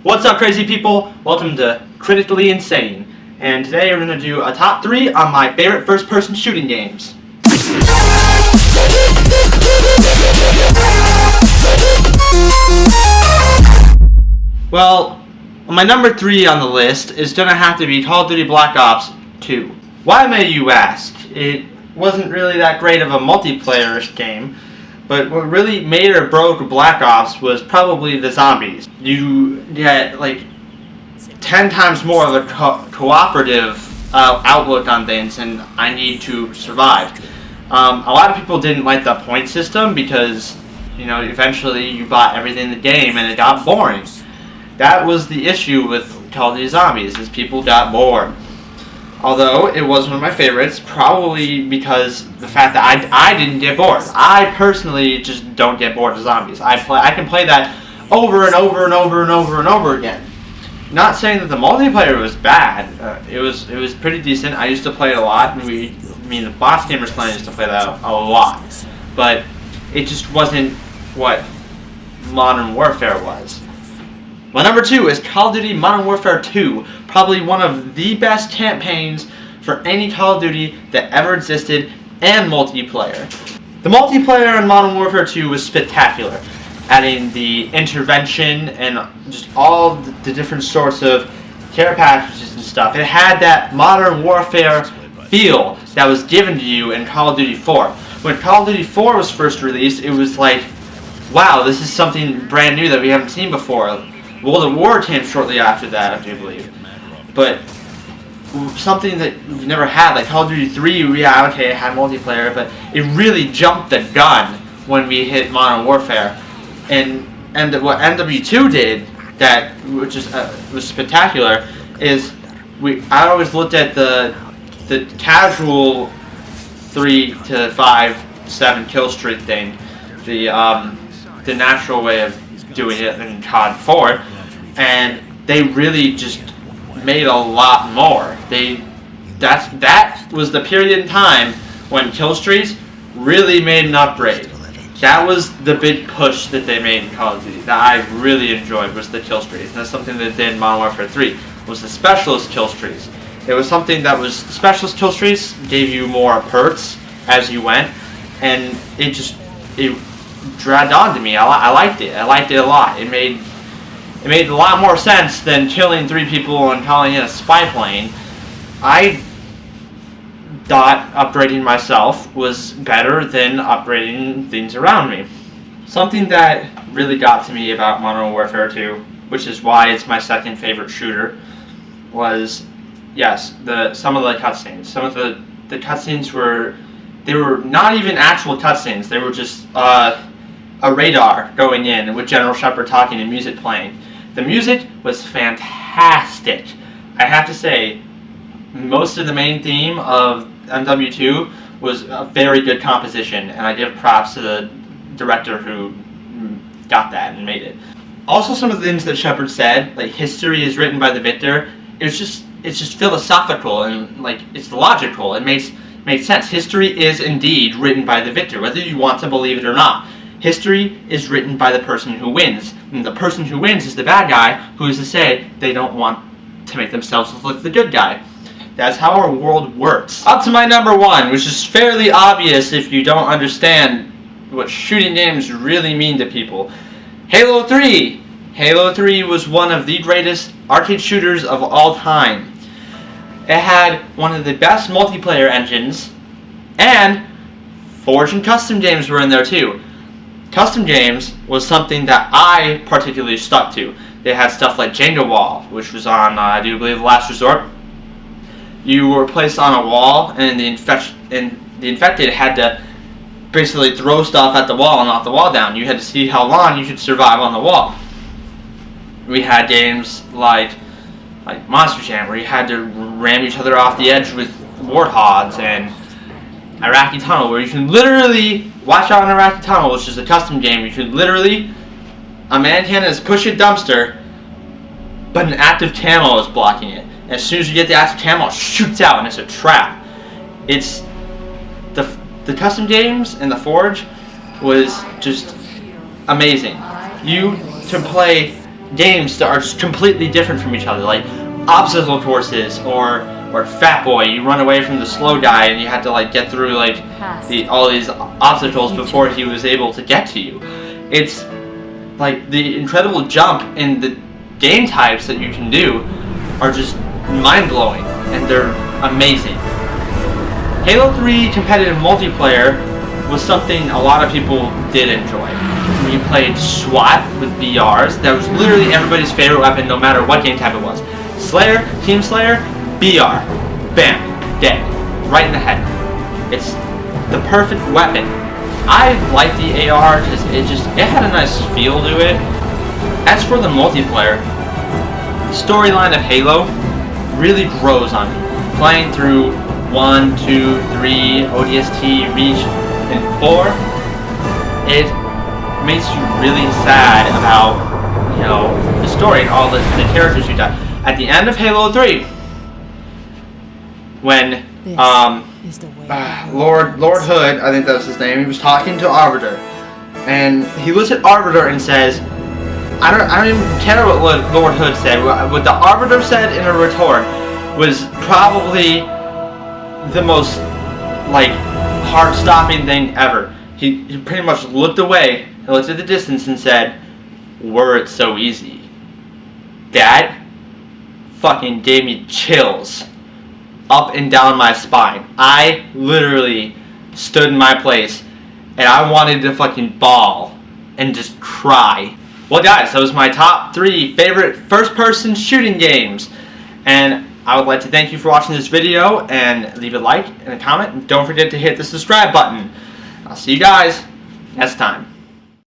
What's up, crazy people? Welcome to Critically Insane. And today we're going to do a top 3 on my favorite first-person shooting games. Well, my number 3 on the list is going to have to be Call of Duty Black Ops 2. Why may you ask? It wasn't really that great of a multiplayer game, but what really made or broke Black Ops was probably the zombies. You get like 10 times more of a cooperative outlook on things, and I need to survive. A lot of people didn't like the point system because, you know, eventually you bought everything in the game and it got boring. That was the issue with Call of Duty Zombies, is people got bored. Although it was one of my favorites, probably because the fact that I didn't get bored. I personally just don't get bored of zombies. I can play that over and over and over and over and over again. Not saying that the multiplayer was bad. It was pretty decent. I used to play it a lot, and the Boss Gamers Clan used to play that a lot. But it just wasn't what Modern Warfare was. My number 2 is Call of Duty Modern Warfare 2, probably one of the best campaigns for any Call of Duty that ever existed, and multiplayer. The multiplayer in Modern Warfare 2 was spectacular, adding the intervention and just all the different sorts of care packages and stuff. It had that Modern Warfare feel that was given to you in Call of Duty 4. When Call of Duty 4 was first released, it was like, wow, this is something brand new that we haven't seen before. World at War came shortly after that, I do believe. But something that we've never had, like Call of Duty 3, yeah, okay, it had multiplayer, but it really jumped the gun when we hit Modern Warfare. And what MW2 did, that which is was spectacular, is I always looked at the casual 3 to 5, 7 kill streak thing, the natural way of doing it in COD 4, and they really just made a lot more. That was the period in time when kill streaks really made an upgrade. That was the big push that they made in Call of Duty that I really enjoyed, was the kill streaks. And that's something that they did in Modern Warfare 3, was the specialist kill streaks. It was something that was, specialist kill streaks gave you more perks as you went, and it dragged on to me. I liked it. I liked it a lot. It made a lot more sense than killing 3 people and calling in a spy plane. I thought upgrading myself was better than upgrading things around me. Something that really got to me about Modern Warfare 2, which is why it's my second favorite shooter, was, yes, some of the cutscenes. Some of the cutscenes were not even actual cutscenes. They were just a radar going in with General Shepard talking and music playing. The music was fantastic. I have to say, most of the main theme of MW2 was a very good composition, and I give props to the director who got that and made it. Also, some of the things that Shepard said, like history is written by the victor, it's just philosophical and like it's logical. It makes sense. History is indeed written by the victor, whether you want to believe it or not. History is written by the person who wins, and the person who wins is the bad guy, who is to say they don't want to make themselves look like the good guy. That's how our world works. Up to my number 1, which is fairly obvious if you don't understand what shooting games really mean to people. Halo 3! Halo 3 was one of the greatest arcade shooters of all time. It had one of the best multiplayer engines, and Forge and custom games were in there too. Custom games was something that I particularly stuck to. They had stuff like Jenga Wall, which was on, I do believe, Last Resort. You were placed on a wall, and the infected had to basically throw stuff at the wall and knock the wall down. You had to see how long you could survive on the wall. We had games like Monster Jam, where you had to ram each other off the edge with warthogs, and Iraqi Tunnel, where you can literally watch out on Iraqi Tunnel, which is a custom game. You can literally, a man can push a dumpster, but an active camo is blocking it. And as soon as you get the active camo, it shoots out, and it's a trap. It's the custom games and the Forge was just amazing. You to play games that are just completely different from each other, like obstacle courses or Fat Boy. You run away from the slow guy and you had to like get through like all these obstacles before he was able to get to you. It's like the incredible jump in the game types that you can do are just mind-blowing, and they're amazing. Halo 3 competitive multiplayer was something a lot of people did enjoy. We played SWAT with BRs. That was literally everybody's favorite weapon, no matter what game type it was. Slayer, Team Slayer, BR. Bam. Dead. Right in the head. It's the perfect weapon. I like the AR because it had a nice feel to it. As for the multiplayer, the storyline of Halo really grows on me. Playing through 1, 2, 3, ODST, Reach, and 4, it makes you really sad about, you know, the story and all the characters you die. At the end of Halo 3, when Lord Hood, I think that was his name, he was talking to Arbiter, and he looks at Arbiter and says, I don't even care what Lord Hood said. What the Arbiter said in a retort was probably the most like heart-stopping thing ever. He pretty much looked away and looked at the distance and said, "Were it so easy." That fucking gave me chills up and down my spine. I literally stood in my place and I wanted to fucking bawl and just cry. Well guys, those are my top 3 favorite first-person shooting games. And I would like to thank you for watching this video, and leave a like and a comment. And don't forget to hit the subscribe button. I'll see you guys next time.